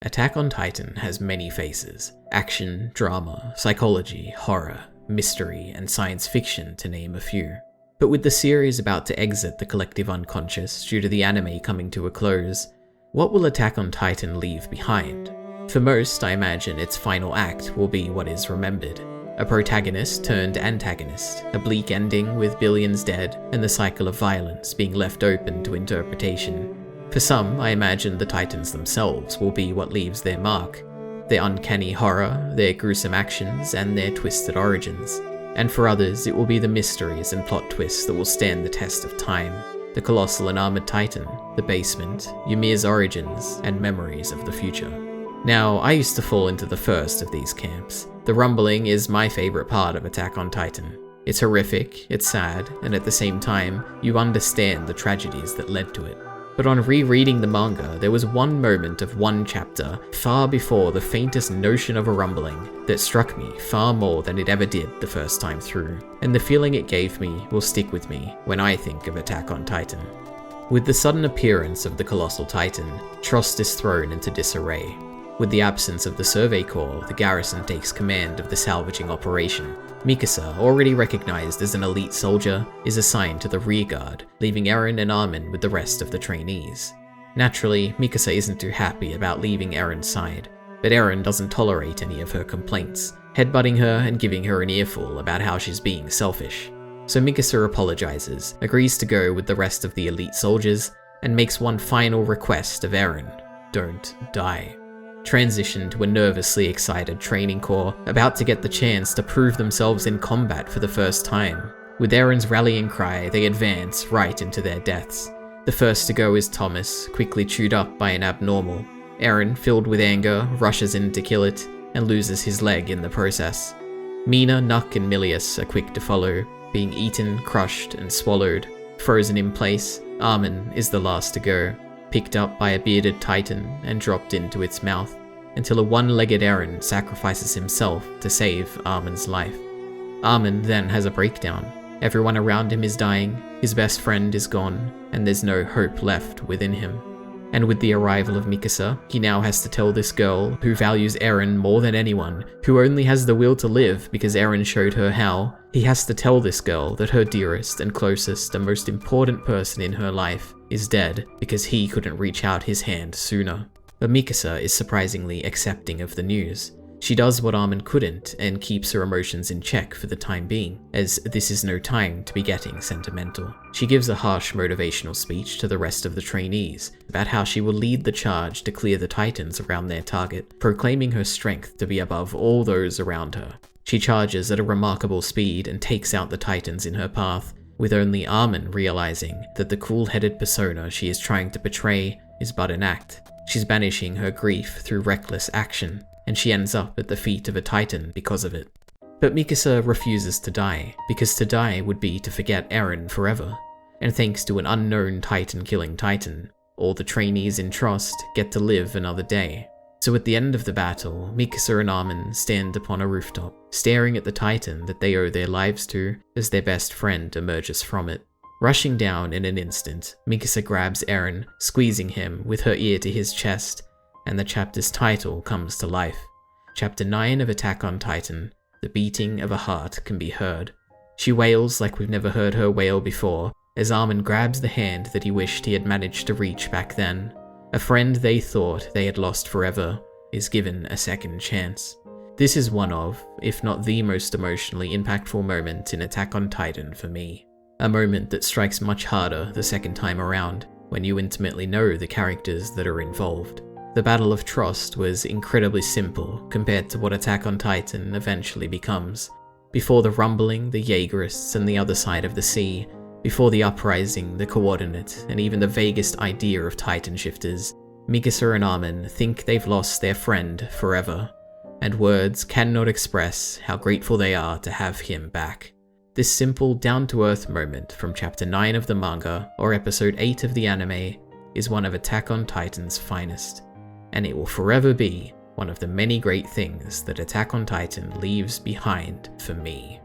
Attack on Titan has many faces: action, drama, psychology, horror, mystery, and science fiction, to name a few. But with the series about to exit the collective unconscious due to the anime coming to a close, what will Attack on Titan leave behind? For most, I imagine its final act will be what is remembered. A protagonist turned antagonist, a bleak ending with billions dead, and the cycle of violence being left open to interpretation. For some, I imagine the Titans themselves will be what leaves their mark, their uncanny horror, their gruesome actions, and their twisted origins. And for others, it will be the mysteries and plot twists that will stand the test of time. The colossal and armored Titan, the basement, Ymir's origins, and memories of the future. Now, I used to fall into the first of these camps. The rumbling is my favorite part of Attack on Titan. It's horrific, it's sad, and at the same time, you understand the tragedies that led to it. But on rereading the manga, there was one moment of one chapter, far before the faintest notion of a rumbling, that struck me far more than it ever did the first time through, and the feeling it gave me will stick with me when I think of Attack on Titan. With the sudden appearance of the colossal Titan, trust is thrown into disarray. With the absence of the Survey Corps, the garrison takes command of the salvaging operation. Mikasa, already recognized as an elite soldier, is assigned to the rear guard, leaving Eren and Armin with the rest of the trainees. Naturally, Mikasa isn't too happy about leaving Eren's side, but Eren doesn't tolerate any of her complaints, headbutting her and giving her an earful about how she's being selfish. So Mikasa apologizes, agrees to go with the rest of the elite soldiers, and makes one final request of Eren: don't die. Transition to a nervously excited training corps about to get the chance to prove themselves in combat for the first time. With Eren's rallying cry, they advance right into their deaths. The first to go is Thomas, quickly chewed up by an abnormal. Eren, filled with anger, rushes in to kill it, and loses his leg in the process. Mina, Nuck, and Milius are quick to follow, being eaten, crushed, and swallowed. Frozen in place, Armin is the last to go, picked up by a bearded Titan and dropped into its mouth, until a one-legged Eren sacrifices himself to save Armin's life. Armin then has a breakdown. Everyone around him is dying, his best friend is gone, and there's no hope left within him. And with the arrival of Mikasa, he now has to tell this girl, who values Eren more than anyone, who only has the will to live because Eren showed her how, he has to tell this girl that her dearest and closest and most important person in her life is dead because he couldn't reach out his hand sooner. But Mikasa is surprisingly accepting of the news. She does what Armin couldn't and keeps her emotions in check for the time being, as this is no time to be getting sentimental. She gives a harsh motivational speech to the rest of the trainees about how she will lead the charge to clear the Titans around their target, proclaiming her strength to be above all those around her. She charges at a remarkable speed and takes out the Titans in her path, with only Armin realizing that the cool-headed persona she is trying to portray is but an act. She's banishing her grief through reckless action, and she ends up at the feet of a Titan because of it. But Mikasa refuses to die, because to die would be to forget Eren forever. And thanks to an unknown Titan-killing Titan, all the trainees in Trust get to live another day. So at the end of the battle, Mikasa and Armin stand upon a rooftop, staring at the Titan that they owe their lives to as their best friend emerges from it. Rushing down in an instant, Mikasa grabs Eren, squeezing him with her ear to his chest, and the chapter's title comes to life. Chapter 9 of Attack on Titan, The Beating of a Heart Can Be Heard. She wails like we've never heard her wail before, as Armin grabs the hand that he wished he had managed to reach back then. A friend they thought they had lost forever is given a second chance. This is one of, if not the most emotionally impactful moment in Attack on Titan for me. A moment that strikes much harder the second time around, when you intimately know the characters that are involved. The Battle of Trust was incredibly simple compared to what Attack on Titan eventually becomes. Before the rumbling, the Jaegerists and the other side of the sea, before the uprising, the coordinate, and even the vaguest idea of Titan shifters, Mikasa and Armin think they've lost their friend forever, and words cannot express how grateful they are to have him back. This simple, down-to-earth moment from Chapter 9 of the manga, or Episode 8 of the anime, is one of Attack on Titan's finest, and it will forever be one of the many great things that Attack on Titan leaves behind for me.